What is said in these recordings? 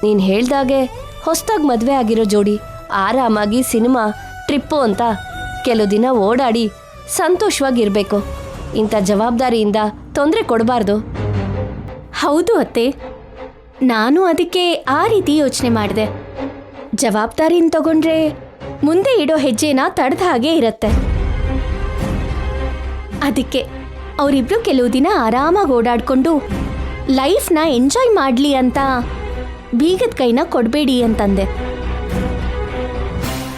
ನೀನು ಹೇಳ್ದಾಗೆ ಹೊಸ್ದಾಗಿ ಮದುವೆ ಆಗಿರೋ ಜೋಡಿ ಆರಾಮಾಗಿ ಸಿನಿಮಾ ಟ್ರಿಪ್ಪು ಅಂತ ಕೆಲವು ದಿನ ಓಡಾಡಿ ಸಂತೋಷವಾಗಿರ್ಬೇಕು. ಇಂಥ ಜವಾಬ್ದಾರಿಯಿಂದ ತೊಂದರೆ ಕೊಡಬಾರ್ದು. ಹೌದು ಅತ್ತೆ, ನಾನು ಅದಕ್ಕೆ ಆ ರೀತಿ ಯೋಚನೆ ಮಾಡಿದೆ. ಜವಾಬ್ದಾರಿನ ತಗೊಂಡ್ರೆ ಮುಂದೆ ಇಡೋ ಹೆಜ್ಜೆನ ತಡೆದ ಹಾಗೆ ಇರತ್ತೆ. ಅದಕ್ಕೆ ಅವರಿಬ್ರು ಕೆಲವು ದಿನ ಆರಾಮಾಗಿ ಓಡಾಡ್ಕೊಂಡು ಲೈಫ್ನ ಎಂಜಾಯ್ ಮಾಡಲಿ ಅಂತ ಬೀಗದ ಕೈನ ಕೊಡಬೇಡಿ ಅಂತಂದೆ.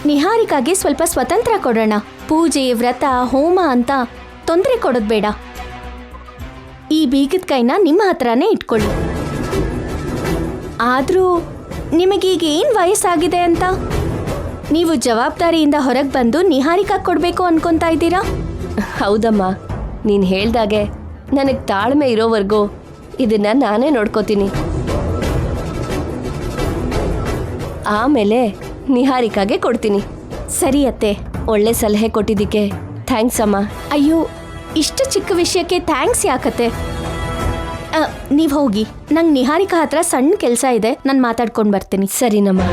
ನಿಹಾರಿಕಾಗೆ ಸ್ವಲ್ಪ ಸ್ವತಂತ್ರ ಕೊಡೋಣ. ಪೂಜೆ, ವ್ರತ, ಹೋಮ ಅಂತ ತೊಂದರೆ ಕೊಡೋದು ಬೇಡ. ಈ ಬೀಗದ ಕೈನ ನಿಮ್ಮ ಹತ್ರನೇ ಇಟ್ಕೊಳ್ಳಿ. ಆದರೂ ನಿಮಗೀಗ ಏನು ವಯಸ್ಸಾಗಿದೆ ಅಂತ ನೀವು ಜವಾಬ್ದಾರಿಯಿಂದ ಹೊರಗೆ ಬಂದು ನಿಹಾರಿಕಾ ಕೊಡಬೇಕು ಅನ್ಕೊತಾ ಇದ್ದೀರಾ? ಹೌದಮ್ಮ, ನೀನು ಹೇಳ್ದಾಗೆ ನನಗೆ ತಾಳ್ಮೆ ಇರೋವರೆಗೂ ಇದನ್ನ ನಾನೇ ನೋಡ್ಕೋತೀನಿ. ಆಮೇಲೆ ನಿಹಾರಿಕಾಗೆ ಕೊಡ್ತೀನಿ. ಸರಿ ಅತ್ತೆ. ಒಳ್ಳೆ ಸಲಹೆ ಕೊಟ್ಟಿದ್ದಕ್ಕೆ ಥ್ಯಾಂಕ್ಸ್ ಅಮ್ಮ. ಅಯ್ಯೋ, ಇಷ್ಟು ಚಿಕ್ಕ ವಿಷಯಕ್ಕೆ ಥ್ಯಾಂಕ್ಸ್ ಯಾಕತ್ತೆ? ನೀವು ಹೋಗಿ, ನಂಗೆ ನಿಹಾರಿಕಾ ಹತ್ರ ಸಣ್ಣ ಕೆಲಸ ಇದೆ, ನಾನು ಮಾತಾಡ್ಕೊಂಡು ಬರ್ತೀನಿ. ಸರಿನಮ್ಮ.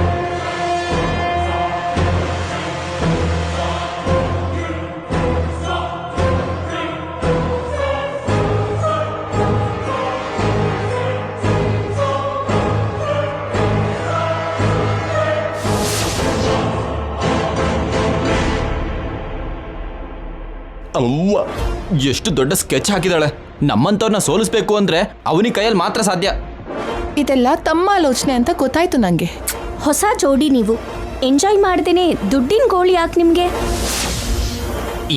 ಅವ್ವ, ಎಷ್ಟು ದೊಡ್ಡ ಸ್ಕೆಚ್ ಹಾಕಿದಾಳೆ. ನಮ್ಮಂತವ್ರನ್ನ ಸೋಲಿಸ್ಬೇಕು ಅಂದ್ರೆ ಅವನಿಗೆ ಕೈಯಲ್ಲಿ ಮಾತ್ರ ಸಾಧ್ಯ. ಇದೆಲ್ಲ ತಮ್ಮ ಆಲೋಚನೆ ಅಂತ ಗೊತ್ತಾಯ್ತು ನಂಗೆ. ಹೊಸ ಜೋಡಿ ನೀವು ಎಂಜಾಯ್ ಮಾಡ್ದೇನೆ ದುಡ್ಡಿನ ಗೋಳಿ ಯಾಕೆ ನಿಮ್ಗೆ?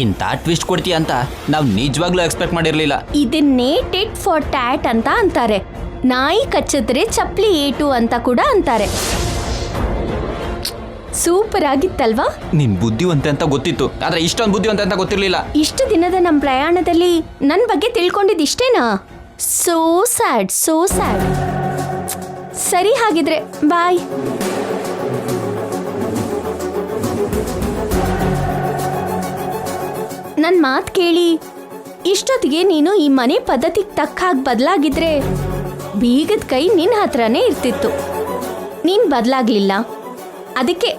ಇಂಥ ಟ್ವಿಸ್ಟ್ ಕೊಡ್ತೀಯ ಅಂತ ನಾವು ನಿಜವಾಗ್ಲೂ ಎಕ್ಸ್ಪೆಕ್ಟ್ ಮಾಡಿರ್ಲಿಲ್ಲ. ಇದನ್ನೇ ಟಿಟ್ ಫಾರ್ ಟ್ಯಾಟ್ ಅಂತ ಅಂತಾರೆ. ನಾಯಿ ಕಚ್ಚಿದ್ರೆ ಚಪ್ಪಲಿ ಏಟು ಅಂತ ಕೂಡ ಅಂತಾರೆ. ಸೂಪರ್ ಆಗಿತ್ತಲ್ವಾ? ನಿನ್ ಬುದ್ಧಿವಂತೆ ಅಂತ ಗೊತ್ತಿತ್ತು, ಆದ್ರೆ ಇಷ್ಟೊಂದು ಬುದ್ಧಿವಂತೆ ಅಂತ ಗೊತ್ತಿರ್ಲಿಲ್ಲ. ಇಷ್ಟು ದಿನದ ನಮ್ಮ ಪ್ರಯಾಣದಲ್ಲಿ ನನ್ನ ಬಗ್ಗೆ ತಿಳ್ಕೊಂಡಿದ್ದು ಇಷ್ಟೇನಾ? So sad, so sad. ಸರಿ, ಹಾಗಿದ್ರೆ ಬಾಯ್. ನನ್ನ ಮಾತು ಕೇಳಿ ಇಷ್ಟೊತ್ತಿಗೆ ನೀನು ಈ ಮನೆ ಪದ್ಧತಿಗೆ ತಕ್ಕ ಹಾಗೆ ಬದಲಾಗಿದ್ರೆ ಬೀಗದ ಕೈ ನಿನ್ನ ಹತ್ರನೇ ಇರ್ತಿತ್ತು. ನೀನು ಬದಲಾಗ್ಲಿಲ್ಲ. ಅದಕ್ಕೆ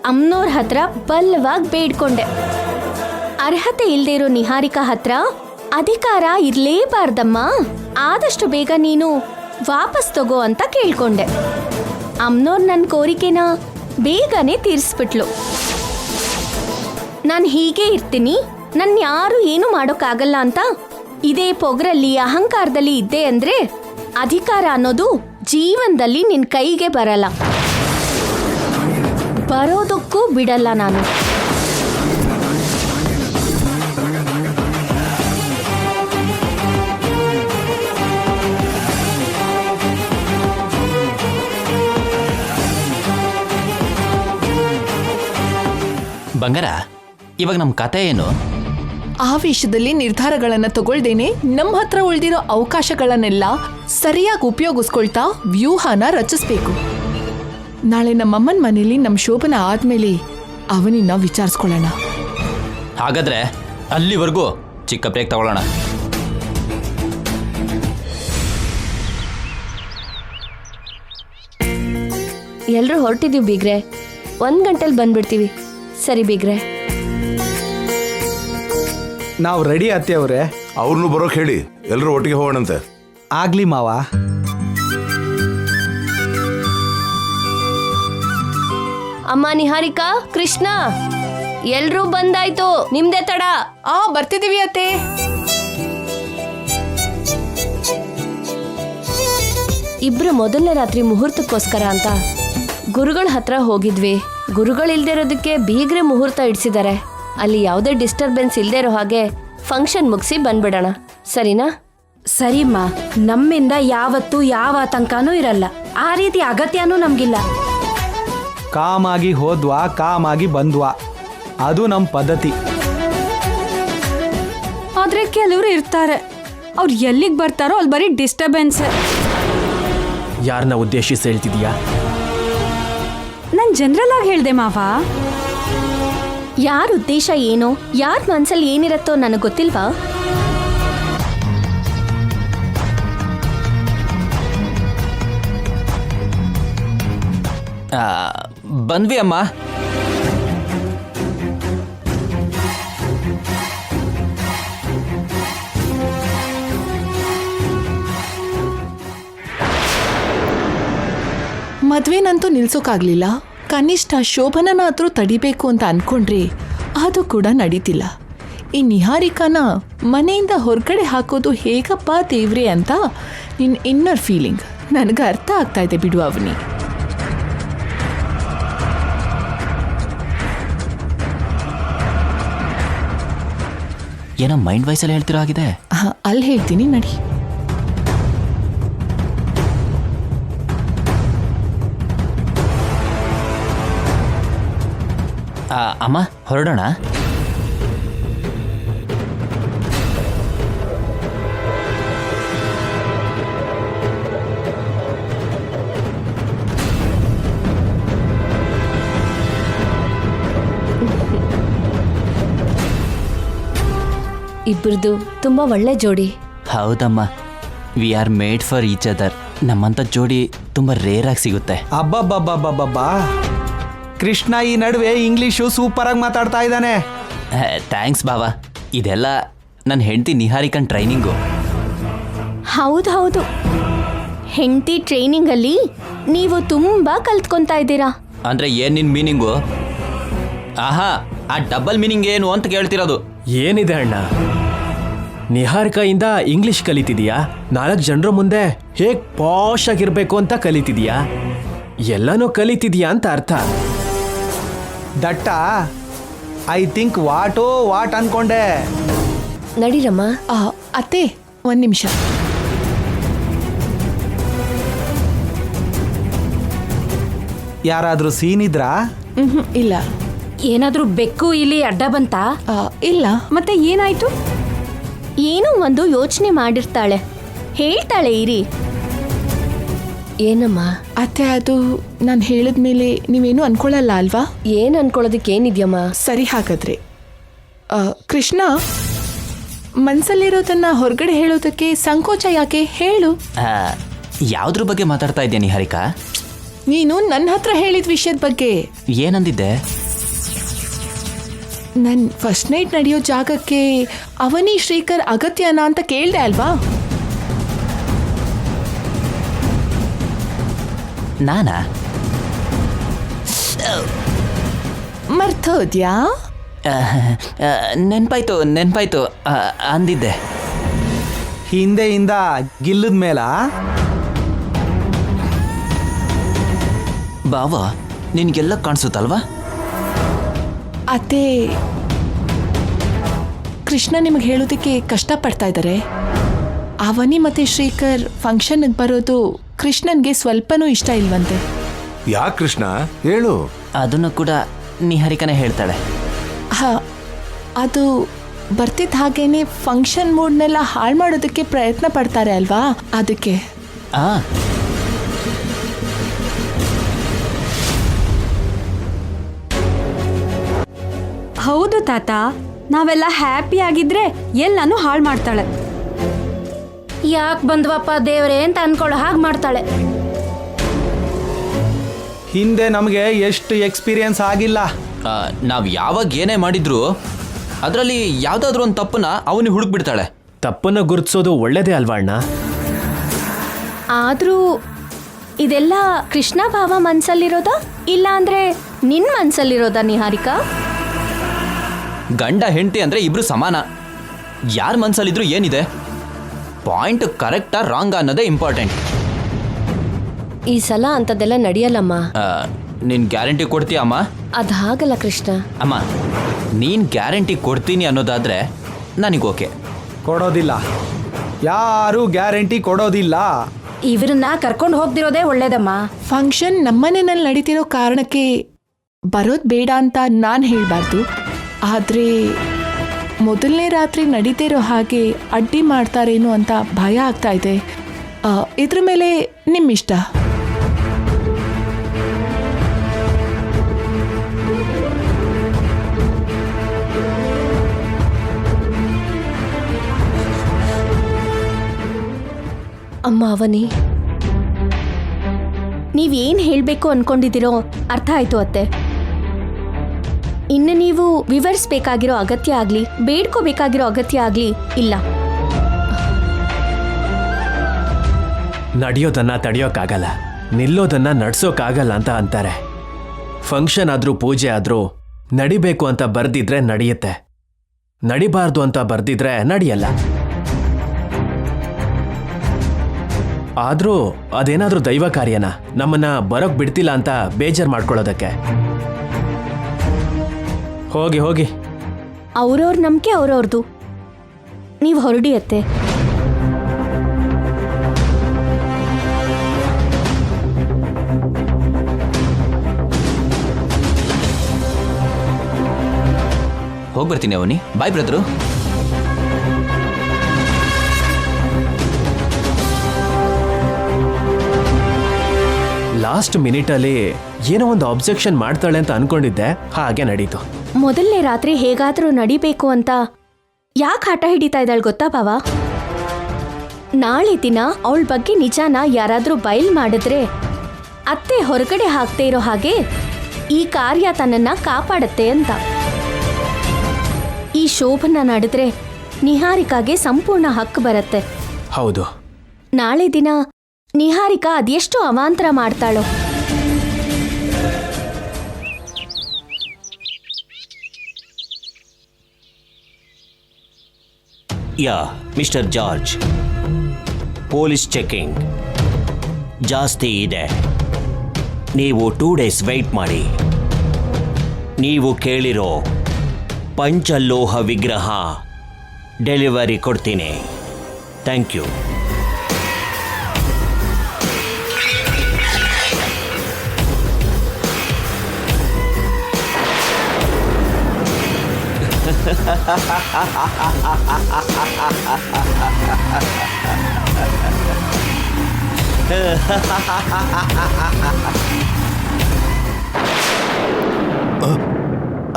ಅಮ್ಮನವ್ರ ಹತ್ರ ಬಲವಾಗಿ ಬೇಡ್ಕೊಂಡೆ. ಅರ್ಹತೆ ಇಲ್ದೇ ಇರೋ ನಿಹಾರಿಕಾ ಹತ್ರ ಅಧಿಕಾರ ಇರ್ಲೇಬಾರ್ದಮ್ಮ, ಆದಷ್ಟು ಬೇಗ ನೀನು ವಾಪಸ್ ತಗೋ ಅಂತ ಕೇಳ್ಕೊಂಡೆ. ಅಮ್ಮನವ್ರು ನನ್ನ ಕೋರಿಕೆನ ಬೇಗನೆ ತೀರಿಸ್ಬಿಟ್ಲು. ನಾನು ಹೀಗೆ ಇರ್ತೀನಿ, ನನ್ನ ಯಾರು ಏನು ಮಾಡೋಕ್ಕಾಗಲ್ಲ ಅಂತ ಇದೇ ಪೊಗರಲ್ಲಿ ಅಹಂಕಾರದಲ್ಲಿ ಇದ್ದೆ ಅಂದ್ರೆ ಅಧಿಕಾರ ಅನ್ನೋದು ಜೀವನದಲ್ಲಿ ನಿನ್ನ ಕೈಗೆ ಬರಲ್ಲ, ಬರೋದಕ್ಕೂ ಬಿಡಲ್ಲ ನಾನು. ಬಂಗಾರ, ಇವಾಗ ನಮ್ಮ ಕತೆ ಏನು? ಆವೇಶದಲ್ಲಿ ನಿರ್ಧಾರಗಳನ್ನ ತಗೊಳ್ದೇನೆ ನಮ್ಮ ಹತ್ರ ಉಳಿದಿರೋ ಅವಕಾಶಗಳನ್ನೆಲ್ಲ ಸರಿಯಾಗಿ ಉಪಯೋಗಿಸ್ಕೊಳ್ತಾ ವ್ಯೂಹನ ರಚಿಸ್ಬೇಕು. ನಾಳೆ ನಮ್ಮಮ್ಮನ ಮನೇಲಿ ನಮ್ಮ ಶೋಭನ ಆದ್ಮೇಲೆ ಅವನಿನ್ನ ವಿಚಾರಿಸ್ಕೊಳ್ಳೋಣ. ಹಾಗಾದ್ರೆ ಅಲ್ಲಿವರೆಗೂ ಚಿಕ್ಕ ಬ್ರೇಕ್ ತಗೊಳ್ಳೋಣ. ಎಲ್ಲರೂ ಹೊರಟಿದೀವಿ ಬೀಗ್ರೆ, 1 ಗಂಟೆಲಿ ಬಂದ್ಬಿಡ್ತೀವಿ. ಸರಿ ಬೀಗ್ರೆ. ನಾವು ರೆಡಿ ಅತ್ತೆಯವ್ರೆ. ಅವ್ರನ್ನೂ ಬರೋಕ್ ಹೇಳಿ, ಎಲ್ಲರೂ ಒಟ್ಟಿಗೆ ಹೋಗೋಣಂತೆ. ಆಗ್ಲಿ ಮಾವ. ಅಮ್ಮ, ನಿಹಾರಿಕಾ, ಕೃಷ್ಣ, ಎಲ್ರೂ ಬಂದಾಯ್ತು. ನಿಮ್ದೇ ತಡ. ಬರ್ತಿದೀವಿ ಅತ್ತೆ. ಇಬ್ರು ಮೊದಲನೇ ರಾತ್ರಿ ಮುಹೂರ್ತಕ್ಕೋಸ್ಕರ ಅಂತ ಗುರುಗಳ ಹತ್ರ ಹೋಗಿದ್ವಿ. ಗುರುಗಳಿಲ್ದೇ ಇರೋದಕ್ಕೆ ಬೀಗ್ರೆ ಮುಹೂರ್ತ ಇಡ್ಸಿದ್ದಾರೆ. ಅಲ್ಲಿ ಯಾವುದೇ ಡಿಸ್ಟರ್ಬೆನ್ಸ್ ಇಲ್ದೇ ಇರೋ ಹಾಗೆ ಫಂಕ್ಷನ್ ಮುಗಿಸಿ ಬಂದ್ಬಿಡೋಣ, ಸರಿನಾ? ಸರಿಮ್ಮ, ನಮ್ಮಿಂದ ಯಾವತ್ತೂ ಯಾವ ಆತಂಕನೂ ಇರಲ್ಲ. ಆ ರೀತಿ ಅಗತ್ಯನೂ ನಮ್ಗಿಲ್ಲ. ಕಾಮಾಗಿ ಹೋದ್ವಾ, ಕಾಮಾಗಿ ಬಂದ್ವಾ, ಅದು ನಮ್ಮ ಪದ್ಧತಿ. ಆದ್ರೆ ಕೆಲವರು ಇರ್ತಾರೆ, ಅವ್ರು ಎಲ್ಲಿಗೆ ಬರ್ತಾರೋ ಅಲ್ಲಿ ಬರೀ ಡಿಸ್ಟರ್ಬೆನ್ಸ್. ಯಾರನ್ನ ಉದ್ದೇಶಿಸಿ ಹೇಳ್ತಿದೀಯಾ? ನಾನು ಜನರಲ್ ಆಗಿ ಹೇಳ್ದೆ ಮಾವ. ಯಾರ ಉದ್ದೇಶ ಏನೋ, ಯಾರ ಮನ್ಸಲ್ಲಿ ಏನಿರತ್ತೋ ನನಗೆ ಗೊತ್ತಿಲ್ವಾ? ಬಂದ್ವಿ ಅಮ್ಮ. ಮದ್ವೆನಂತೂ ನಿಲ್ಸೋಕಾಗ್ಲಿಲ್ಲ. ಕನಿಷ್ಠ ಶೋಭನನಾದ್ರೂ ತಡಿಬೇಕು ಅಂತ ಅನ್ಕೊಂಡ್ರೆ ಅದು ಕೂಡ ನಡೀತಿಲ್ಲ. ಈ ನಿಹಾರಿಕಾನ ಮನೆಯಿಂದ ಹೊರಗಡೆ ಹಾಕೋದು ಹೇಗಪ್ಪ ದೇವ್ರೆ ಅಂತ ನಿನ್ನ ಇನ್ನರ್ ಫೀಲಿಂಗ್ ನನಗೆ ಅರ್ಥ ಆಗ್ತಾ ಇದೆ ಬಿಡು ಅವನಿ. ಏನೋ ಮೈಂಡ್ ವಾಯ್ಸಲ್ಲಿ ಹೇಳ್ತಿರೋ ಆಗಿದೆ. ಅಲ್ಲಿ ಹೇಳ್ತೀನಿ ನಡಿ. ಅಮ್ಮ ಹೊರಡೋಣ. ಇಬ್ರದು ತುಂಬಾ ಒಳ್ಳೆ ಜೋಡಿ. ಹೌದಮ್ಮ, we are made for each other. ನಮ್ಮಂಥ ಜೋಡಿ ತುಂಬ ರೇರ್ ಆಗಿ ಸಿಗುತ್ತೆ. ಅಬ್ಬಬ್ಬಬ್ಬಬ್ಬಬ್ಬಾ, ಕೃಷ್ಣ ಈ ನಡುವೆ ಇಂಗ್ಲೀಷು ಸೂಪರ್ ಆಗಿ ಮಾತಾಡ್ತಾ ಇದ್ದಾನೆ. ಥ್ಯಾಂಕ್ಸ್ ಬಾವಾ. ಇದೆಲ್ಲ ನನ್ನ ಹೆಂಡತಿ ನಿಹಾರಿಕನ್ ಟ್ರೈನಿಂಗು. ಹೌದು, ಹೆಂಡತಿ ಟ್ರೈನಿಂಗಲ್ಲಿ ನೀವು ತುಂಬ ಕಲ್ತ್ಕೊತಾ ಇದ್ದೀರಾ. ಅಂದರೆ ಏನು ನಿನ್ನ ಮೀನಿಂಗು? ಆಹಾ, ಆ ಡಬಲ್ ಮೀನಿಂಗ್ ಏನು ಅಂತ ಕೇಳ್ತಿರೋದು. ಏನಿದೆ ಅಣ್ಣ, ನಿಹಾರಿಕೆಯಿಂದ ಇಂಗ್ಲಿಷ್ ಕಲಿತಿದೀಯಾ, 4 ಜನರ ಮುಂದೆ ಹೇಗ್ ಪಾಶ್ ಆಗಿರ್ಬೇಕು ಅಂತ ಕಲಿತಿದೀಯಾ, ಎಲ್ಲನೂ ಕಲಿತಿದೀಯಾ ಅಂತ ಅರ್ಥ. ದಟ್ಟ ಐ ಥಿಂಕ್ ವಾಟ್ ಅನ್ಕೊಂಡೆ. ನಡೀರಮ್ಮ. ಅತ್ತೆ ಒಂದು ನಿಮಿಷ. ಯಾರಾದರೂ ಸೀನ್ ಇದ್ರಾ? ಇಲ್ಲ ಏನಾದ್ರೂ ಬೆಕ್ಕು ಇಲ್ಲಿ ಅಡ್ಡ ಬಂತಾ? ಇಲ್ಲ. ಮತ್ತೆ ಏನಾಯ್ತು? ಏನೋ ಒಂದು ಯೋಚನೆ ಮಾಡಿರ್ತಾಳೆ, ಹೇಳ್ತಾಳೆ ಇರಿ. ಏನಮ್ಮ? ಅತ್ತೆ ಅದು ನಾನು ಹೇಳಿದ್ಮೇಲೆ ನೀವೇನು ಅನ್ಕೊಳ್ಳಲ್ಲ ಅಲ್ವಾ? ಏನ್ ಅನ್ಕೊಳ್ಳೋದಕ್ಕೆ ಏನಿದ್ಯಮ್ಮ? ಸರಿ, ಹಾಗಾದ್ರೆ ಕೃಷ್ಣ ಮನ್ಸಲ್ಲಿರೋದನ್ನ ಹೊರಗಡೆ ಹೇಳೋದಕ್ಕೆ ಸಂಕೋಚ ಯಾಕೆ ಹೇಳು. ಯಾವುದ್ರ ಬಗ್ಗೆ ಮಾತಾಡ್ತಾ ಇದ್ಯಾ ನಿಹಾರಿಕಾ? ನೀನು ನನ್ನ ಹತ್ರ ಹೇಳಿದ ವಿಷಯದ ಬಗ್ಗೆ. ಏನಂದಿದ್ದೆ? ನನ್ನ ಫಸ್ಟ್ ನೈಟ್ ನಡೆಯೋ ಜಾಗಕ್ಕೆ ಅವನಿ ಶ್ರೀಕರ್ ಅಗತ್ಯನಾ ಅಂತ ಕೇಳ್ದೆ ಅಲ್ವಾ? ನಾನಾ? ಮರ್ತೋದ್ಯಾ? ನೆನ್ಪಾಯ್ತು ಅಂದಿದ್ದೆ. ಹಿಂದೆಯಿಂದ ಗಿಲ್ಲದ ಮೇಲ ಬಾವಾ, ನಿನ್ಗೆಲ್ಲ ಕಾಣಿಸುತ್ತಲ್ವಾ? ಅತ್ತೆ, ಕೃಷ್ಣ ನಿಮಗೆ ಹೇಳೋದಕ್ಕೆ ಕಷ್ಟಪಡ್ತಾ ಇದ್ದಾರೆ. ಅವನಿ ಮತ್ತೆ ಶ್ರೀಕರ್ ಫಂಕ್ಷನ್ಗೆ ಬರೋದು ಕೃಷ್ಣನ್ಗೆ ಸ್ವಲ್ಪನೂ ಇಷ್ಟ ಇಲ್ವಂತೆ. ಯಾಕೆ ಕೃಷ್ಣ ಹೇಳು. ಅದನ್ನು ಕೂಡ ನಿಹಾರಿಕನೇ ಹೇಳ್ತಾಳೆ. ಅದು ಬರ್ತಿದ್ದ ಹಾಗೇನೆ ಫಂಕ್ಷನ್ ಮೂಡ್ನೆಲ್ಲ ಹಾಳು ಮಾಡೋದಕ್ಕೆ ಪ್ರಯತ್ನ ಪಡ್ತಾರೆ ಅಲ್ವಾ, ಅದಕ್ಕೆ. ಹೌದು ತಾತ, ನಾವೆಲ್ಲ ಹ್ಯಾಪಿ ಆಗಿದ್ರೆ ಎಲ್ಲಾನು ಹಾಳು ಮಾಡ್ತಾಳೆ. ಯಾಕೆ ಬಂದ್ವಪ್ಪ ದೇವ್ರೆ ಅಂತ ಅನ್ಕೊಳ್ಳೋ ಹಾಗೆ ಮಾಡ್ತಾಳೆ. ಹಿಂದೆ ನಮಗೆ ಎಷ್ಟು ಎಕ್ಸ್ಪೀರಿಯನ್ಸ್ ಆಗಿಲ್ಲ. ನಾವು ಯಾವಾಗ ಏನೇ ಮಾಡಿದ್ರು ಅದರಲ್ಲಿ ಯಾವುದಾದ್ರೂ ಒಂದು ತಪ್ಪನ್ನ ಅವನಿಗೆ ಹುಡುಕ್ಬಿಡ್ತಾಳೆ. ತಪ್ಪನ್ನು ಗುರುತಿಸೋದು ಒಳ್ಳೇದೇ ಅಲ್ವಾ ಅಣ್ಣ? ಆದ್ರೂ ಇದೆಲ್ಲ ಕೃಷ್ಣ ಭಾವ ಮನ್ಸಲ್ಲಿರೋದಾ ಇಲ್ಲ ಅಂದ್ರೆ ನಿನ್ ಮನ್ಸಲ್ಲಿರೋದಾ ನಿಹಾರಿಕಾ? ಗಂಡ ಹೆಂಡತಿ ಅಂದರೆ ಇಬ್ರು ಸಮಾನ. ಯಾರ ಮನಸ್ಸಲ್ಲಿದ್ರು ಏನಿದೆ, ಪಾಯಿಂಟ್ ಕರೆಕ್ಟಾ ರಾಂಗ್ ಅನ್ನೋದೇ ಇಂಪಾರ್ಟೆಂಟ್. ಈ ಸಲ ಅಂಥದ್ದೆಲ್ಲ ನಡೆಯಲ್ಲಮ್ಮ. ನೀನು ಗ್ಯಾರಂಟಿ ಕೊಡ್ತೀಯ ಅಮ್ಮ? ಅದು ಹಾಗಲ್ಲ ಕೃಷ್ಣ. ಅಮ್ಮ, ನೀನು ಗ್ಯಾರಂಟಿ ಕೊಡ್ತೀನಿ ಅನ್ನೋದಾದರೆ ನನಗೆ ಓಕೆ. ಕೊಡೋದಿಲ್ಲ, ಯಾರೂ ಗ್ಯಾರಂಟಿ ಕೊಡೋದಿಲ್ಲ. ಇವ್ರನ್ನ ಕರ್ಕೊಂಡು ಹೋಗ್ದಿರೋದೇ ಒಳ್ಳೇದಮ್ಮ. ಫಂಕ್ಷನ್ ನಮ್ಮನೆಯಲ್ಲಿ ನಡೀತಿರೋ ಕಾರಣಕ್ಕೆ ಬರೋದು ಬೇಡ ಅಂತ ನಾನು ಹೇಳಬಾರ್ದು. ಆದರೆ ಮೊದಲನೇ ರಾತ್ರಿ ನಡೀತಿರೋ ಹಾಗೆ ಅಡ್ಡಿ ಮಾಡ್ತಾರೇನೋ ಅಂತ ಭಯ ಆಗ್ತಾ ಇದೆ. ಇದ್ರ ಮೇಲೆ ನಿಮ್ಮಿಷ್ಟ. ಅಮ್ಮ ಅವನಿ, ನೀವೇನ್ ಹೇಳ್ಬೇಕು ಅನ್ಕೊಂಡಿದ್ದೀರೋ ಅರ್ಥ ಆಯ್ತು ಅತ್ತೆ. ಇನ್ನು ನೀವು ವಿವರಿಸ್ಬೇಕಾಗಿರೋ ಅಗತ್ಯ ಆಗ್ಲಿ ಬೇಡ್ಕೋಬೇಕಾಗಿರೋ ಅಗತ್ಯ ಆಗ್ಲಿ ಇಲ್ಲ. ನಡೆಯೋದನ್ನ ತಡೆಯೋಕ್ಕಾಗಲ್ಲ, ನಿಲ್ಲೋದನ್ನ ನಡ್ಸೋಕ್ಕಾಗಲ್ಲ ಅಂತ ಅಂತಾರೆ. ಫಂಕ್ಷನ್ ಆದ್ರೂ ಪೂಜೆ ಆದ್ರೂ ನಡಿಬೇಕು ಅಂತ ಬರ್ದಿದ್ರೆ ನಡೆಯುತ್ತೆ, ನಡಿಬಾರ್ದು ಅಂತ ಬರ್ದಿದ್ರೆ ನಡೆಯಲ್ಲ. ಆದ್ರೂ ಅದೇನಾದ್ರೂ ದೈವ ಕಾರ್ಯನ ನಮ್ಮನ್ನ ಬರೋಕ್ ಬಿಡ್ತಿಲ್ಲ ಅಂತ ಬೇಜಾರ್ ಮಾಡ್ಕೊಳ್ಳೋದಕ್ಕೆ. ಹೋಗಿ ಹೋಗಿ, ಅವ್ರವ್ರ ನಂಬಿಕೆ ಅವ್ರವ್ರದು. ನೀವು ಹೊರಡಿಯತ್ತೆ. ಹೋಗಿ ಬರ್ತೀನಿ ಅವನಿ. ಬಾಯ್ ಬ್ರದ್ರು. ಲಾಸ್ಟ್ ಮಿನಿಟಲ್ಲಿ ಏನೋ ಒಂದು ಅಬ್ಜೆಕ್ಷನ್ ಮಾಡ್ತಾಳೆ ಅಂತ ಅನ್ಕೊಂಡಿದ್ದೆ, ಹಾಗೆ ನಡೀತು. ಮೊದಲನೇ ರಾತ್ರಿ ಹೇಗಾದ್ರೂ ನಡಿಬೇಕು ಅಂತ ಯಾಕೆ ಹಠ ಹಿಡಿತಾ ಇದ್ದಾಳೆ ಗೊತ್ತಾ ಭಾವ? ನಾಳೆ ದಿನ ಅವಳ ಬಗ್ಗೆ ನಿಜಾನ ಯಾರಾದ್ರೂ ಬಯಲ್ ಮಾಡಿದ್ರೆ ಅತ್ತೆ ಹೊರಗಡೆ ಹಾಕ್ದೇ ಇರೋ ಹಾಗೆ ಈ ಕಾರ್ಯ ತನ್ನನ್ನ ಕಾಪಾಡತ್ತೆ ಅಂತ. ಈ ಶೋಭನ ನಡೆದ್ರೆ ನಿಹಾರಿಕಾಗೆ ಸಂಪೂರ್ಣ ಹಕ್ಕು ಬರುತ್ತೆ. ಹೌದು, ನಾಳೆ ದಿನ ನಿಹಾರಿಕಾ ಅದೆಷ್ಟು ಅವಾಂತರ ಮಾಡ್ತಾಳೋ. ಯಾ ಮಿಸ್ಟರ್ ಜಾರ್ಜ್, ಪೊಲೀಸ್ ಚೆಕಿಂಗ್ ಜಾಸ್ತಿ ಇದೆ. ನೀವು 2 days ವೆಯ್ಟ್ ಮಾಡಿ. ನೀವು ಕೇಳಿರೋ ಪಂಚಲೋಹ ವಿಗ್ರಹ ಡೆಲಿವರಿ ಕೊಡ್ತೀನಿ. Thank you.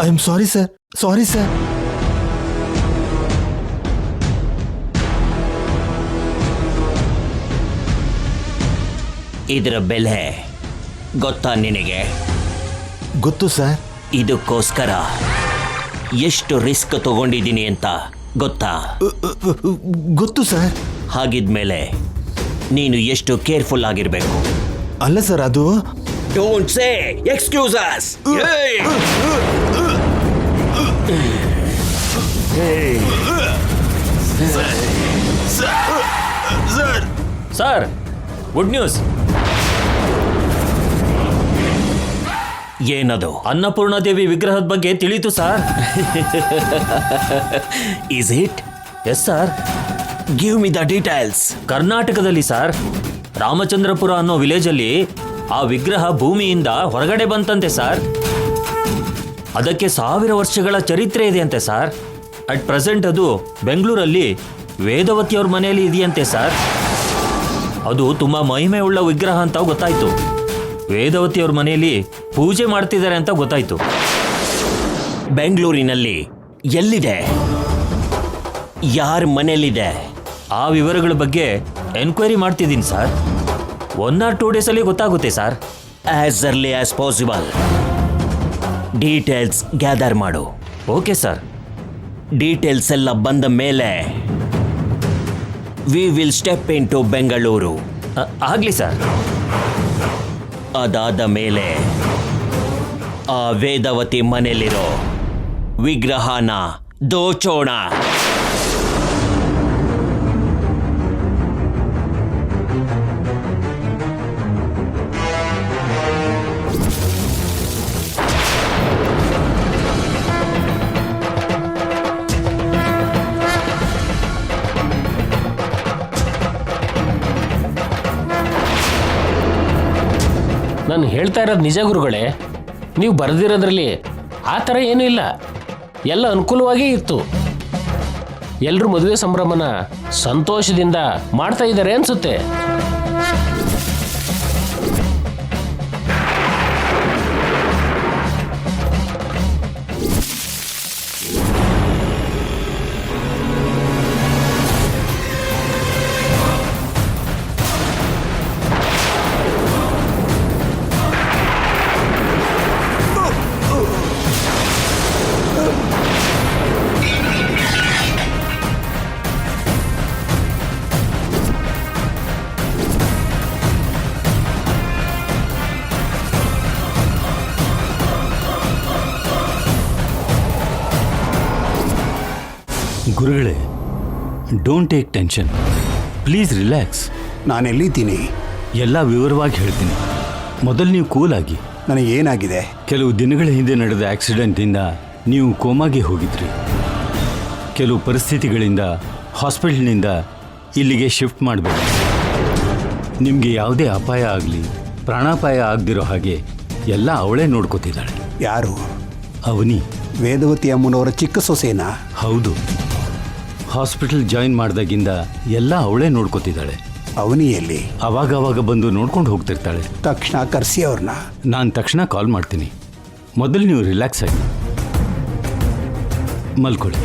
I am sorry sir, sorry sir. ಇದರ ಬೆಲೆ ಗೊತ್ತಾ ನಿನಗೆ? ಗೊತ್ತು ಸರ್. ಇದಕ್ಕೋಸ್ಕರ ಎಷ್ಟು ರಿಸ್ಕ್ ತಗೊಂಡಿದ್ದೀನಿ ಅಂತ ಗೊತ್ತಾ? ಗೊತ್ತು ಸರ್. ಹಾಗಿದ್ಮೇಲೆ ನೀನು ಎಷ್ಟು ಕೇರ್ಫುಲ್ ಆಗಿರ್ಬೇಕು. ಅಲ್ಲ ಸರ್, ಅದು don't say excuses. Sir, good news. ಏನದು? ಅನ್ನಪೂರ್ಣಾದೇವಿ ವಿಗ್ರಹದ ಬಗ್ಗೆ ತಿಳಿತು sir. Is it? Yes sir. Give me the details. ಕರ್ನಾಟಕದಲ್ಲಿ ಸರ್, ರಾಮಚಂದ್ರಪುರ ಅನ್ನೋ ವಿಲೇಜಲ್ಲಿ ಆ ವಿಗ್ರಹ ಭೂಮಿಯಿಂದ ಹೊರಗಡೆ ಬಂತಂತೆ ಸರ್. ಅದಕ್ಕೆ 1000 ವರ್ಷಗಳ ಚರಿತ್ರೆ ಇದೆ ಅಂತೆ ಸರ್. ಅಟ್ ಪ್ರೆಸೆಂಟ್ ಅದು ಬೆಂಗಳೂರಲ್ಲಿ ವೇದವತಿಯವ್ರ ಮನೆಯಲ್ಲಿ ಇದೆಯಂತೆ ಸರ್. ಅದು ತುಂಬಾ ಮಹಿಮೆ ಉಳ್ಳ ವಿಗ್ರಹ ಅಂತ ಗೊತ್ತಾಯ್ತು. ವೇದವತಿಯವ್ರ ಮನೆಯಲ್ಲಿ ಪೂಜೆ ಮಾಡ್ತಿದ್ದಾರೆ ಅಂತ ಗೊತ್ತಾಯ್ತು. ಬೆಂಗಳೂರಿನಲ್ಲಿ ಎಲ್ಲಿದೆ? ಯಾರ ಮನೆಯಲ್ಲಿದೆ? ಆ ವಿವರಗಳ ಬಗ್ಗೆ ಎನ್ಕ್ವೈರಿ ಮಾಡ್ತಿದ್ದೀನಿ ಸರ್. 1 or 2 days ಅಲ್ಲಿ ಗೊತ್ತಾಗುತ್ತೆ ಸರ್. As early as possible details gather ಮಾಡು. Okay sir. ಡೀಟೇಲ್ಸ್ ಎಲ್ಲ ಬಂದ ಮೇಲೆ we will step in to Bengaluru. ಆಗಲಿ ಸರ್. ಅದಾದ ಮೇಲೆ ಆ ವೇದವತಿ ಮನೆಯಲ್ಲಿರೋ ವಿಗ್ರಹನ ದೋಚೋಣ. ನಾನು ಹೇಳ್ತಾ ಇರೋದು ನಿಜ ಗುರುಗಳೇ. ನೀವು ಬರೆದಿರೋದ್ರಲ್ಲಿ ಆ ಥರ ಏನೂ ಇಲ್ಲ, ಎಲ್ಲ ಅನುಕೂಲವಾಗೇ ಇತ್ತು. ಎಲ್ಲರೂ ಮದುವೆ ಸಂಭ್ರಮನ ಸಂತೋಷದಿಂದ ಮಾಡ್ತಾ ಇದ್ದಾರೆ ಅನ್ಸುತ್ತೆ. ಗುರುಗಳೇ, don't take tension, please relax. ನಾನೆಲ್ಲಿದ್ದೀನಿ? ಎಲ್ಲ ವಿವರವಾಗಿ ಹೇಳ್ತೀನಿ. ಮೊದಲು ನೀವು ಕೂಲ್ ಆಗಿ. ನನಗೇನಾಗಿದೆ? ಕೆಲವು ದಿನಗಳ ಹಿಂದೆ ನಡೆದ ಆಕ್ಸಿಡೆಂಟಿಂದ ನೀವು ಕೋಮಾಗೆ ಹೋಗಿದ್ರಿ. ಕೆಲವು ಪರಿಸ್ಥಿತಿಗಳಿಂದ ಹಾಸ್ಪಿಟಲ್ನಿಂದ ಇಲ್ಲಿಗೆ ಶಿಫ್ಟ್ ಮಾಡಬೇಕು. ನಿಮಗೆ ಯಾವುದೇ ಅಪಾಯ ಆಗಲಿ, ಪ್ರಾಣಾಪಾಯ ಆಗದಿರೋ ಹಾಗೆ ಎಲ್ಲ ಅವಳೇ ನೋಡ್ಕೋತಿದ್ದಾಳೆ. ಯಾರು? ಅವನಿ. ವೇದವತಿ ಅಮ್ಮನವರ ಚಿಕ್ಕ ಸೊಸೆನಾ? ಹೌದು. ಹಾಸ್ಪಿಟಲ್ ಜಾಯಿನ್ ಮಾಡಿದಾಗಿಂದ ಎಲ್ಲ ಅವಳೇ ನೋಡ್ಕೋತಿದ್ದಾಳೆ. ಅವನಿಯಲ್ಲಿ ಅವಾಗ ಬಂದು ನೋಡ್ಕೊಂಡು ಹೋಗ್ತಿರ್ತಾಳೆ. ತಕ್ಷಣ ಕರೆಸಿ ಅವ್ರನ್ನ. ನಾನು ತಕ್ಷಣ ಕಾಲ್ ಮಾಡ್ತೀನಿ. ಮೊದಲು ನೀವು ರಿಲ್ಯಾಕ್ಸ್ ಆಗಿ ಮಲ್ಕೊಳ್ಳಿ.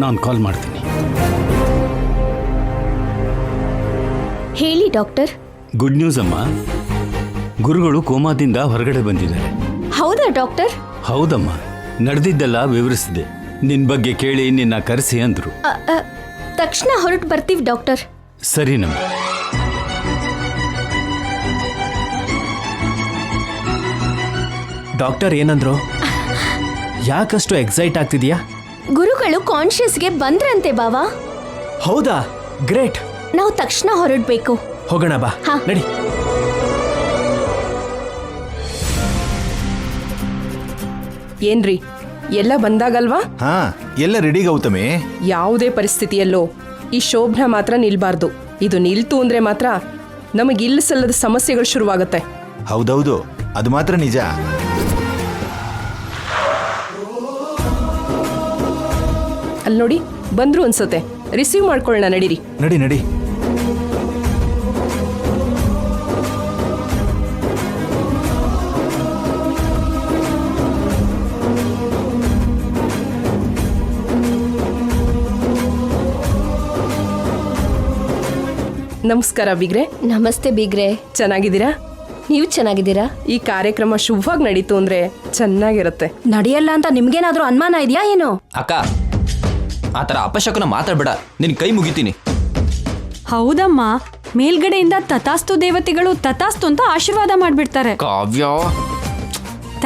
ನಾನು ಕಾಲ್ ಮಾಡ್ತೀನಿ. ಹೇಳಿ ಡಾಕ್ಟರ್. ಗುಡ್ ನ್ಯೂಸ್ ಅಮ್ಮ, ಗುರುಗಳು ಕೋಮಾದಿಂದ ಹೊರಗಡೆ ಬಂದಿದ್ದಾರೆ. ಹೌದಾ ಡಾಕ್ಟರ್? ಹೌದಮ್ಮ, ನಡೆದಿದ್ದೆಲ್ಲ ವಿವರಿಸಿದೆ. ನಿನ್ನ ಬಗ್ಗೆ ಕೇಳಿ ನಿನ್ನ ಕರೆಸಿ ಅಂದ್ರು. ತಕ್ಷಣ ಹೊರಟು ಬರ್ತೀವಿ ಡಾಕ್ಟರ್. ಸರಿನಮ್ಮ. ಡಾಕ್ಟರ್ ಏನಂದ್ರು? ಯಾಕಷ್ಟು ಎಕ್ಸೈಟ್ ಆಗ್ತಿದ್ಯಾ? ಗುರುಗಳು ಕಾನ್ಶಿಯಸ್ಗೆ ಬಂದ್ರಂತೆ ಬಾವಾ. ಹೌದಾ? ಗ್ರೇಟ್. ನಾವು ತಕ್ಷಣ ಹೊರಡ್ಬೇಕು. ಹೋಗೋಣ ಬಾ. ಹಾ. ನಡಿ. ಏನ್ರಿ, ಎಲ್ಲ ಬಂದಾಗಲ್ವಾ? ಹಾ, ಎಲ್ಲ ರೆಡಿ ಗೌತಮಿ. ಯಾವುದೇ ಪರಿಸ್ಥಿತಿಯಲ್ಲೋ ಈ ಶೋಭನ ಮಾತ್ರ ನಿಲ್ಬಾರ್ದು. ಇದು ನಿಲ್ತು ಅಂದ್ರೆ ಮಾತ್ರ ನಮಗಿಲ್ಲ ಸಲ್ಲದ ಸಮಸ್ಯೆಗಳು ಶುರುವಾಗುತ್ತೆ. ಹೌದೌದು, ಅದು ಮಾತ್ರ ನಿಜ. ಅಲ್ಲಿ ನೋಡಿ, ಬಂದ್ರು ಅನ್ಸುತ್ತೆ. ರಿಸೀವ್ ಮಾಡ್ಕೊಳ್ಳೋಣ, ನಡೀರಿ. ನಡಿ ನಡಿ. ನಮಸ್ಕಾರ ಬಿಗ್ರೆ. ನಮಸ್ತೆ ಬೀಗ್ರೆ. ಚೆನ್ನಾಗಿದ್ದೀರಾ? ನೀವು ಚೆನ್ನಾಗಿದ್ದೀರಾ? ಈ ಕಾರ್ಯಕ್ರಮ ಶುಭವಾಗಿ ನಡೀತು ಅಂದ್ರೆ ಚೆನ್ನಾಗಿರುತ್ತೆ. ನಡೆಯಲ್ಲ ಅಂತ ನಿಮ್ಗೇನಾದ್ರೂ ಅನುಮಾನ ಇದೆಯಾ ಏನು? ಅಕ್ಕ, ಆ ಥರ ಅಪಶಕನ ಮಾತಾಡಬೇಡ, ನಿನ್ ಕೈ ಮುಗಿತೀನಿ. ಹೌದಮ್ಮ, ಮೇಲ್ಗಡೆಯಿಂದ ತಥಾಸ್ತು ದೇವತೆಗಳು ತಥಾಸ್ತು ಅಂತ ಆಶೀರ್ವಾದ ಮಾಡ್ಬಿಡ್ತಾರೆ. ಕಾವ್ಯ,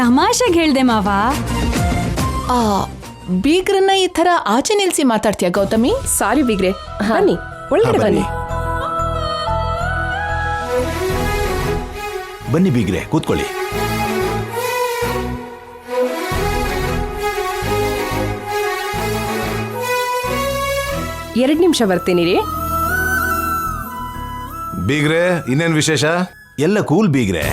ತಮಾಷೆಗೆ ಹೇಳ್ದೆ ಮಾವ. ಬೀಗ್ರನ್ನ ಈ ಥರ ಆಚೆ ನಿಲ್ಸಿ ಮಾತಾಡ್ತೀಯ ಗೌತಮಿ? ಸಾರಿ ಬಿಗ್ರೆ, ಬನ್ನಿ ಒಳಗಡೆ ಬನ್ನಿ. ಬನ್ನಿ ಬೀಗ್ರೆ, ಕೂತ್ಕೊಳ್ಳಿ. ಎರಡು ನಿಮಿಷ ಬರ್ತೀನಿ ರೀ. ಬೀಗ್ರೆ, ಇನ್ನೇನ್ ವಿಶೇಷ? ಎಲ್ಲ ಕೂಲ್ ಬೀಗ್ರೆ.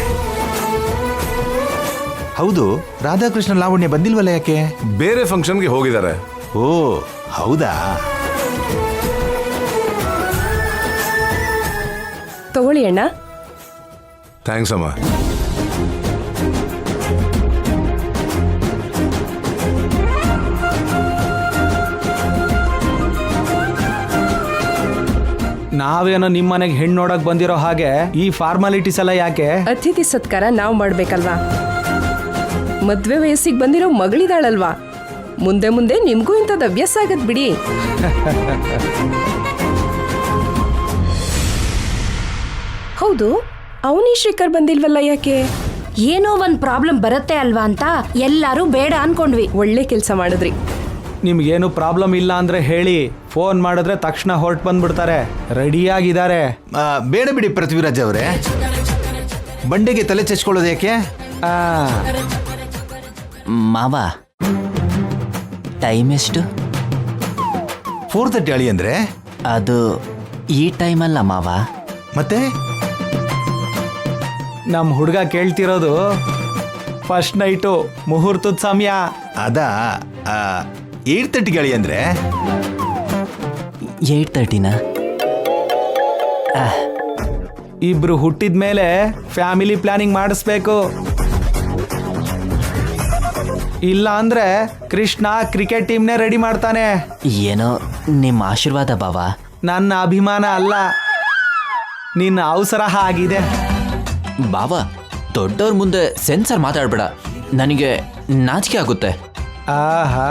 ಹೌದು, ರಾಧಾಕೃಷ್ಣ ಲಾವಣ್ಯ ಬಂದಿಲ್ವಲ್ಲ, ಯಾಕೆ? ಬೇರೆ ಫಂಕ್ಷನ್ಗೆ ಹೋಗಿದ್ದಾರೆ. ಓ ಹೌದಾ? ತಗೊಳ್ಳಿ ಅಣ್ಣ. ಥ್ಯಾಂಕ್ಸ್ ಅಮ್ಮ. ನಾವೇನೋ ನಿಮ್ಮ ಮನೆಗೆ ಹೆಣ್ಣು ನೋಡಕ್ ಬಂದಿರೋ ಹಾಗೆ ಈ ಫಾರ್ಮಾಲಿಟೀಸ್ ಎಲ್ಲ ಯಾಕೆ? ಅತಿಥಿ ಸತ್ಕಾರ ನಾವು ಮಾಡ್ಬೇಕಲ್ವಾ? ಮದ್ವೆ ವಯಸ್ಸಿಗೆ ಬಂದಿರೋ ಮಗಳಿದಾಳಲ್ವಾ, ಮುಂದೆ ಮುಂದೆ ನಿಮ್ಗೂ ಇಂಥದ್ದು ಅಭ್ಯಾಸ ಆಗತ್ ಬಿಡಿ. ಹೌದು, ಅವನಿ ಶ್ರೀಕರ್ ಬಂದಿಲ್ವಲ್ಲ, ಯಾಕೆ? ಏನೋ ಒಂದ್ ಪ್ರಾಬ್ಲಮ್ ಬರುತ್ತೆ ಅಲ್ವಾ ಅಂತ ಎಲ್ಲಾರು ಬೇಡ ಅನ್ಕೊಂಡ್ವಿ. ಒಳ್ಳೆ ಕೆಲಸ ಮಾಡಿದ್ರಿ. ನಿಮ್ಗೇನು ಪ್ರಾಬ್ಲಮ್ ಇಲ್ಲ ಅಂದ್ರೆ ಹೇಳಿ, ಫೋನ್ ಮಾಡಿದ್ರೆ ತಕ್ಷಣ ಹೊರಟು ಬಂದ್ಬಿಡ್ತಾರೆ. ರೆಡಿಯಾಗಿದ್ದಾರೆ. ಬೇಡ ಬಿಡಿ ಪೃಥ್ವಿರಾಜ್ ಅವರೇ, ಬಂಡೆಗೆ ತಲೆ ಚಚ್ಕೊಳ್ಳೋದು ಯಾಕೆ? ಮಾವ, ಟೈಮ್ ಎಷ್ಟು? 4:30 ಅಳಿ ಅಂದ್ರೆ? ಅದು ಈ ಟೈಮಲ್ಲ ಮಾವ. ಮತ್ತೆ ನಮ್ಮ ಹುಡುಗ ಕೇಳ್ತಿರೋದು ಫಸ್ಟ್ ನೈಟು ಮುಹೂರ್ತದ ಸಮಯ. ಅದಾ 8:30 ಅಳಿ ಅಂದ್ರೆ? 8:30ನಾ? ಇಬ್ರು ಹುಟ್ಟಿದ ಮೇಲೆ ಫ್ಯಾಮಿಲಿ ಪ್ಲಾನಿಂಗ್ ಮಾಡಿಸ್ಬೇಕು. ಇಲ್ಲ ಅಂದ್ರೆ ಕೃಷ್ಣ ಕ್ರಿಕೆಟ್ ಟೀಮ್ನೇ ರೆಡಿ ಮಾಡ್ತಾನೆ. ಏನೋ ನಿಮ್ಮ ಆಶೀರ್ವಾದ ಬಾವ. ನನ್ನ ಅಭಿಮಾನ ಅಲ್ಲ, ನಿನ್ನ ಅವಸರ ಆಗಿದೆ. ಬಾವ, ದೊಡ್ಡವ್ರ ಮುಂದೆ ಸೆನ್ಸರ್ ಮಾತಾಡ್ಬೇಡ, ನನಗೆ ನಾಚಿಕೆ ಆಗುತ್ತೆ. ಆಹಾ